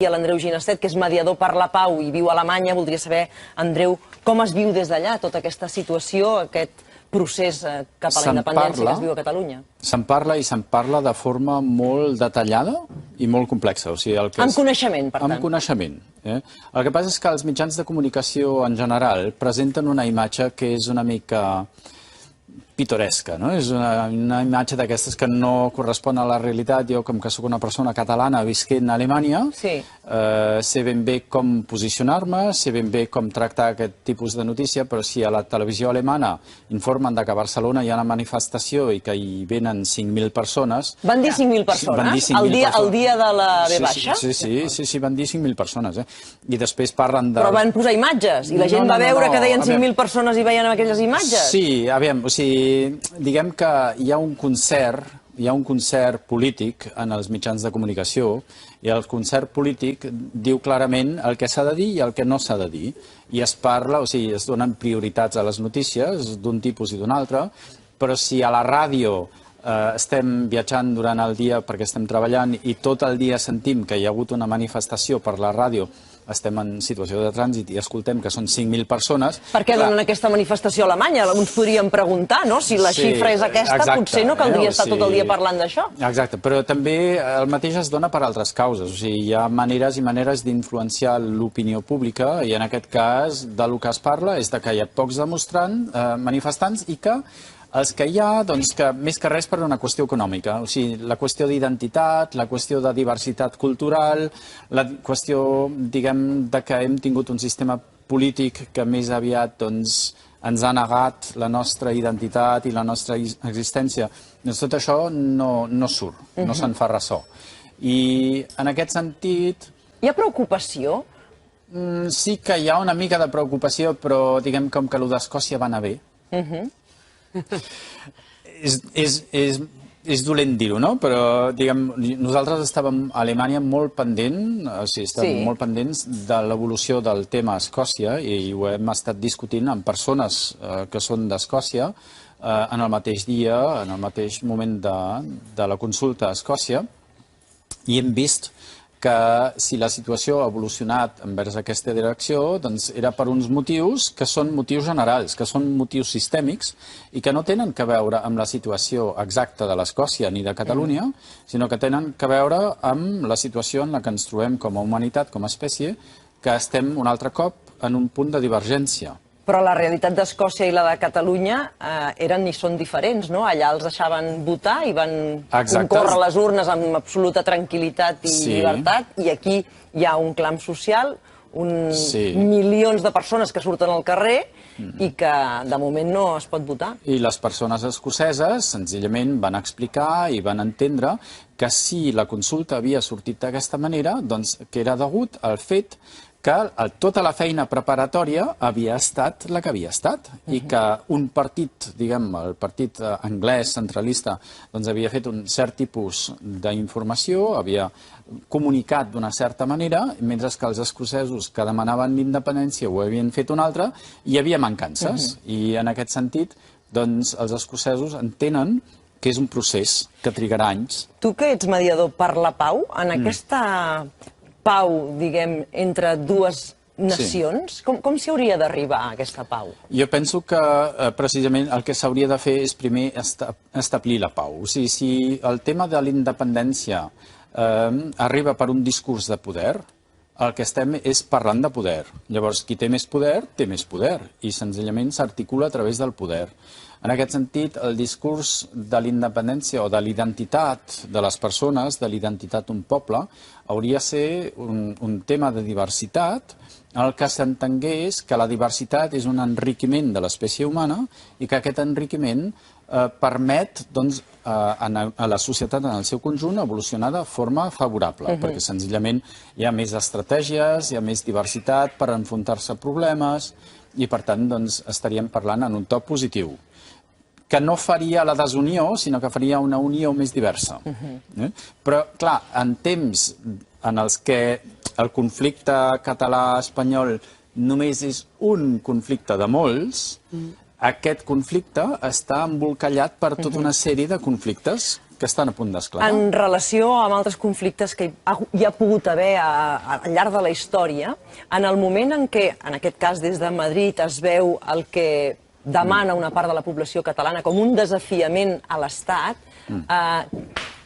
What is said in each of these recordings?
a l'Andreu Ginastet, que és mediador per la pau i viu a Alemanya. Voldria saber, Andreu, com es viu des d'allà tota aquesta situació, aquest procés cap a la independència que es viu a Catalunya. Se'n parla i se'n parla de forma molt detallada i molt complexa. Amb coneixement, per tant. Amb coneixement. El que passa és que els mitjans de comunicació en general presenten una imatge que és una mica pitoresca, no? És una imatge d'aquestes que no correspon a la realitat. Jo, com que sóc una persona catalana visquent a Alemanya, sé ben bé com posicionar-me, sé ben bé com tractar aquest tipus de notícia, però si a la televisió alemana informen que a Barcelona hi ha una manifestació i que hi venen 5.000 persones... Van dir 5.000 persones? El dia de la V baixa? Sí, van dir 5.000 persones. I després parlen de... Però van posar imatges i la gent va veure que deien 5.000 persones i veien aquelles imatges? Sí, aviam, o sigui, diguem que hi ha un concert polític en els mitjans de comunicació i el concert polític diu clarament el que s'ha de dir i el que no s'ha de dir. I es parla, o sigui, es donen prioritats a les notícies d'un tipus i d'un altre, però si a la ràdio estem viatjant durant el dia perquè estem treballant i tot el dia sentim que hi ha hagut una manifestació per la ràdio, estem en situació de trànsit i escoltem que són 5.000 persones... Per què donen aquesta manifestació a Alemanya? Alguns podríem preguntar, no? Si la xifra és aquesta, potser no caldria estar tot el dia parlant d'això. Exacte, però també el mateix es dona per altres causes. O sigui, hi ha maneres i maneres d'influenciar l'opinió pública i en aquest cas del que es parla és que hi ha pocs manifestants i que els que hi ha, doncs, que més que res per una qüestió econòmica. O sigui, la qüestió d'identitat, la qüestió de diversitat cultural, la qüestió, diguem, de que hem tingut un sistema polític que més aviat, doncs, ens ha negat la nostra identitat i la nostra existència. Doncs tot això no surt, no se'n fa ressò. I en aquest sentit... Hi ha preocupació? Sí que hi ha una mica de preocupació, però diguem com que allò d'Escòcia va anar bé. És dolent dir-ho, no? Però, diguem, nosaltres estàvem a Alemanya molt molt pendents de l'evolució del tema a Escòcia i ho hem estat discutint amb persones que són d'Escòcia en el mateix dia, en el mateix moment de la consulta a Escòcia, i hem vist que si la situació ha evolucionat envers aquesta direcció, doncs era per uns motius que són motius generals, que són motius sistèmics i que no tenen a veure amb la situació exacta de l'Escòcia ni de Catalunya, sinó que tenen a veure amb la situació en la que ens trobem com a humanitat, com a espècie, que estem un altre cop en un punt de divergència. Però la realitat d'Escòcia i la de Catalunya eren i són diferents, no? Allà els deixaven votar i van concórrer a les urnes amb absoluta tranquil·litat i llibertat, i aquí hi ha un clam social, milions de persones que surten al carrer i que de moment no es pot votar. I les persones escoceses senzillament van explicar i van entendre que si la consulta havia sortit d'aquesta manera, doncs que era degut al fet que tota la feina preparatòria havia estat la que havia estat i que un partit, diguem, el partit anglès centralista, doncs havia fet un cert tipus d'informació, havia comunicat d'una certa manera, mentre que els escocesos que demanaven l'independència ho havien fet una altra, i hi havia mancances. I en aquest sentit, doncs, els escocesos entenen que és un procés que trigarà anys. Tu que ets mediador per la pau, en aquesta pau, diguem, entre dues nacions, com s'hi hauria d'arribar a aquesta pau? Jo penso que precisament el que s'hauria de fer és primer establir la pau. O sigui, si el tema de la independència arriba per un discurs de poder, el que estem és parlant de poder. Llavors, qui té més poder i senzillament s'articula a través del poder. En aquest sentit, el discurs de la independència o de l'identitat de les persones, de l'identitat d'un poble, hauria de ser un tema de diversitat en el que s'entengués que la diversitat és un enriquiment de l'espècie humana i que aquest enriquiment permet a la societat en el seu conjunt evolucionar de forma favorable, perquè senzillament hi ha més estratègies, hi ha més diversitat per enfrontar-se a problemes i per tant estaríem parlant en un to positiu, que no faria la desunió, sinó que faria una unió més diversa. Però, clar, en temps en els que el conflicte català-espanyol només és un conflicte de molts, aquest conflicte està embolcallat per tota una sèrie de conflictes que estan a punt d'esclatar. En relació amb altres conflictes que hi ha pogut haver al llarg de la història, en el moment en què, en aquest cas des de Madrid, es veu el que demana una part de la població catalana com un desafiament a l'Estat,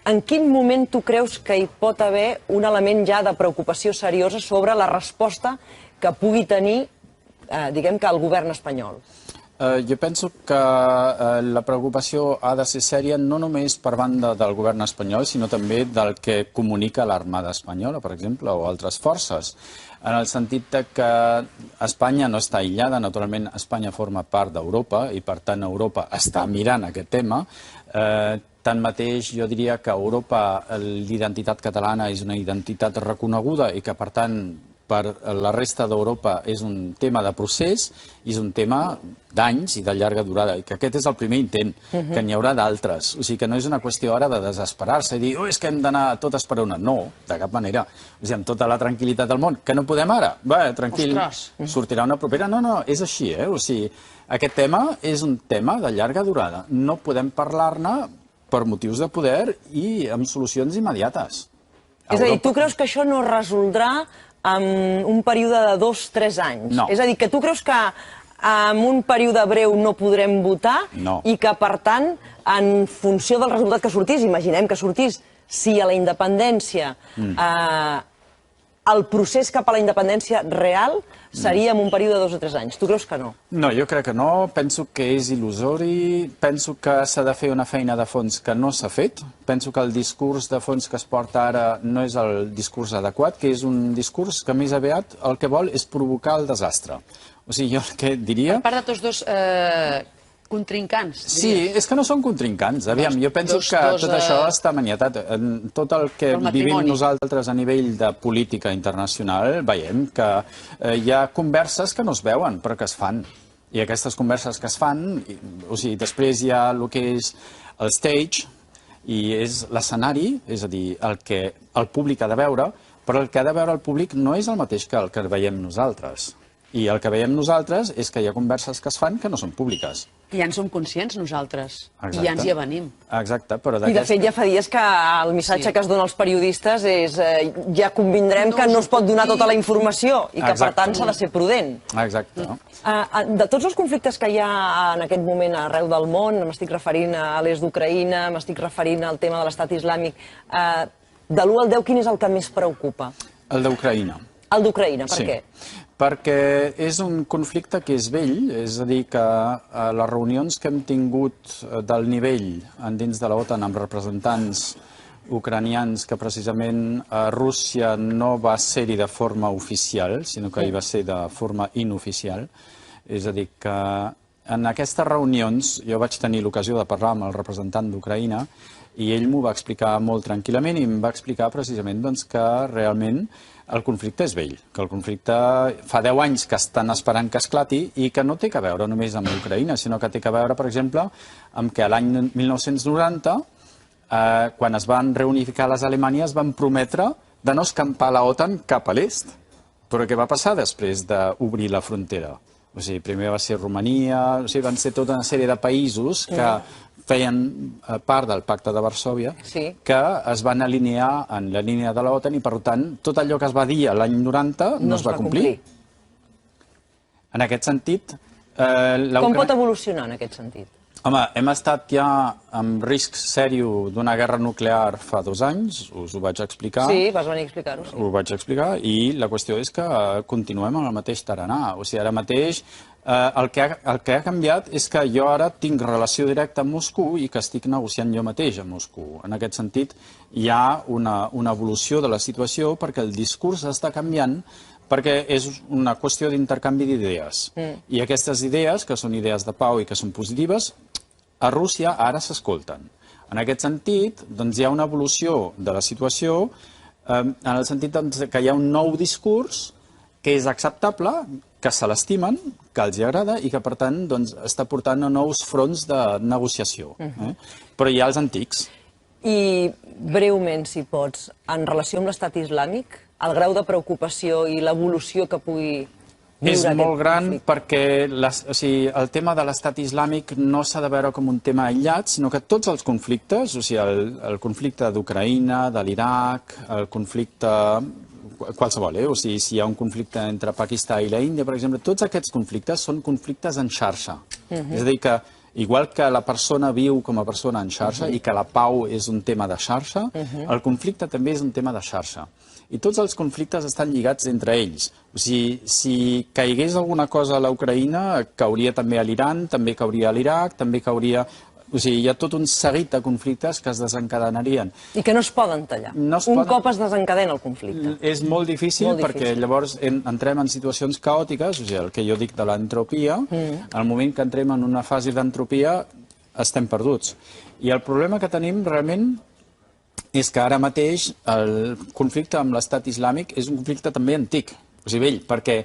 en quin moment tu creus que hi pot haver un element ja de preocupació seriosa sobre la resposta que pugui tenir, diguem que el govern espanyol? Jo penso que la preocupació ha de ser sèria no només per banda del govern espanyol, sinó també del que comunica l'Armada espanyola, per exemple, o altres forces, en el sentit que Espanya no està aïllada, naturalment Espanya forma part d'Europa i per tant Europa està mirant aquest tema. Tanmateix, jo diria que a Europa l'identitat catalana és una identitat reconeguda i que per tant per la resta d'Europa és un tema de procés i és un tema d'anys i de llarga durada, i que aquest és el primer intent, que n'hi haurà d'altres. O sigui que no és una qüestió ara de desesperar-se i dir, és que hem d'anar totes per una. No, de cap manera. O sigui, amb tota la tranquil·litat del món. Que no podem ara? Va, tranquil, sortirà una propera. No, és així, O sigui, aquest tema és un tema de llarga durada. No podem parlar-ne per motius de poder i amb solucions immediates. És a dir, tu creus que això no es resoldrà en un període de 2-3 anys? No. És a dir, que tu creus que en un període breu no podrem votar i que, per tant, en funció del resultat que sortís, imaginem que sortís sí a la independència, el procés cap a la independència real seria en un període de 2 o 3 anys. Tu creus que no? No, jo crec que no. Penso que és il·lusori. Penso que s'ha de fer una feina de fons que no s'ha fet. Penso que el discurs de fons que es porta ara no és el discurs adequat, que és un discurs que més aviat el que vol és provocar el desastre. O sigui, jo el que diria... Per part de tots dos contrincants. Sí, és que no són contrincants. Aviam, jo penso que tot això està maniatat. Tot el que vivim nosaltres a nivell de política internacional veiem que hi ha converses que no es veuen, però que es fan. I aquestes converses que es fan, o sigui, després hi ha el que és el stage, i és l'escenari, és a dir, el que el públic ha de veure, però el que ha de veure el públic no és el mateix que el que veiem nosaltres. I el que veiem nosaltres és que hi ha converses que es fan que no són públiques. I ja en som conscients nosaltres. I ja ens hi avenim. Exacte, però I de fet ja fa dies que el missatge que es dona als periodistes és ja convindrem que no es pot donar tota la informació i que per tant s'ha de ser prudent. Exacte. De tots els conflictes que hi ha en aquest moment arreu del món, m'estic referint a l'est d'Ucraïna, m'estic referint al tema de l'estat islàmic, de l'1 al 10 quin és el que més preocupa? El d'Ucraïna. El d'Ucraïna, per què? Perquè és un conflicte que és vell, és a dir, que les reunions que hem tingut del nivell dins de l'OTAN amb representants ucranians que precisament Rússia no va ser-hi de forma oficial, sinó que hi va ser de forma inoficial. És a dir, que en aquestes reunions jo vaig tenir l'ocasió de parlar amb el representant d'Ucraïna i ell m'ho va explicar molt tranquil·lament i em va explicar precisament que realment el conflicte és vell, que el conflicte fa 10 anys que estan esperant que esclati i que no té que veure només amb Ucraïna, sinó que té que veure, per exemple, amb que l'any 1990, quan es van reunificar les Alemanyes, van prometre de no escampar la OTAN cap a l'est. Però què va passar després d'obrir la frontera? O sigui, primer va ser Romania, o sigui, van ser tota una sèrie de països que feien part del Pacte de Varsòvia, que es van alinear en la línia de l'OTAN i, per tant, tot allò que es va dir l'any 90 no es va complir. En aquest sentit... Com pot evolucionar en aquest sentit? Home, hem estat ja amb risc sèrio d'una guerra nuclear fa 2 anys, us ho vaig explicar. Sí, vas venir a explicar-ho. Ho vaig explicar, i la qüestió és que continuem amb el mateix tarannà. O sigui, ara mateix el que ha canviat és que jo ara tinc relació directa amb Moscou i que estic negociant jo mateix a Moscou. En aquest sentit, hi ha una evolució de la situació perquè el discurs està canviant, perquè és una qüestió d'intercanvi d'idees. I aquestes idees, que són idees de pau i que són positives, a Rússia ara s'escolten. En aquest sentit, doncs, hi ha una evolució de la situació en el sentit que hi ha un nou discurs que és acceptable, que se l'estimen, que els agrada i que, per tant, està portant a nous fronts de negociació. Però hi ha els antics. I, breument, si pots, en relació amb l'estat islàmic, el grau de preocupació i l'evolució que pugui És viure molt aquest gran conflicte? perquè el tema de l'estat islàmic no s'ha de veure com un tema aïllat, sinó que tots els conflictes, o sigui, el conflicte d'Ucraïna, de l'Iraq, el conflicte qualsevol, o sigui, si hi ha un conflicte entre Pakistan i la Índia, per exemple, tots aquests conflictes són conflictes en xarxa. És a dir, que igual que la persona viu com a persona en xarxa i que la pau és un tema de xarxa, el conflicte també és un tema de xarxa. I tots els conflictes estan lligats entre ells. O sigui, si caigués alguna cosa a l'Ucraïna, cauria també a l'Iran, també cauria a l'Iraq, també cauria... O sigui, hi ha tot un seguit de conflictes que es desencadenarien. I que no es poden tallar. Un cop es desencadena el conflicte. És molt difícil perquè llavors entrem en situacions caòtiques, o sigui, el que jo dic de l'entropia, al moment que entrem en una fase d'entropia estem perduts. I el problema que tenim realment és que ara mateix el conflicte amb l'estat islàmic és un conflicte també antic, o sigui, vell, perquè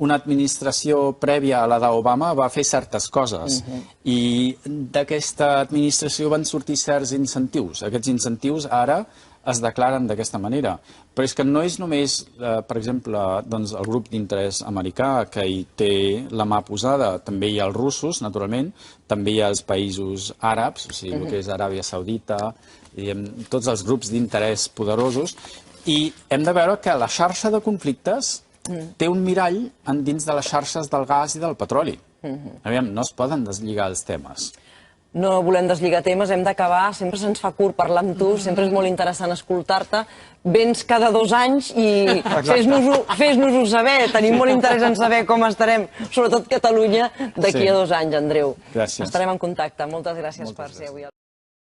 una administració prèvia a la d'Obama va fer certes coses i d'aquesta administració van sortir certs incentius. Aquests incentius ara es declaren d'aquesta manera. Però és que no és només, per exemple, doncs, el grup d'interès americà que hi té la mà posada, també hi ha els russos, naturalment, també hi ha els països àrabs, o sigui, el que és Aràbia Saudita, tots els grups d'interès poderosos, i hem de veure que la xarxa de conflictes té un mirall dins de les xarxes del gas i del petroli. Aviam, no es poden deslligar els temes. No volem deslligar temes, hem d'acabar, sempre se'ns fa curt parlar amb tu, sempre és molt interessant escoltar-te. Vens cada 2 anys i fes-nos-ho saber, tenim molt interès en saber com estarem, sobretot Catalunya, d'aquí a 2 anys, Andreu. Gràcies. Estarem en contacte, moltes gràcies per ser avui.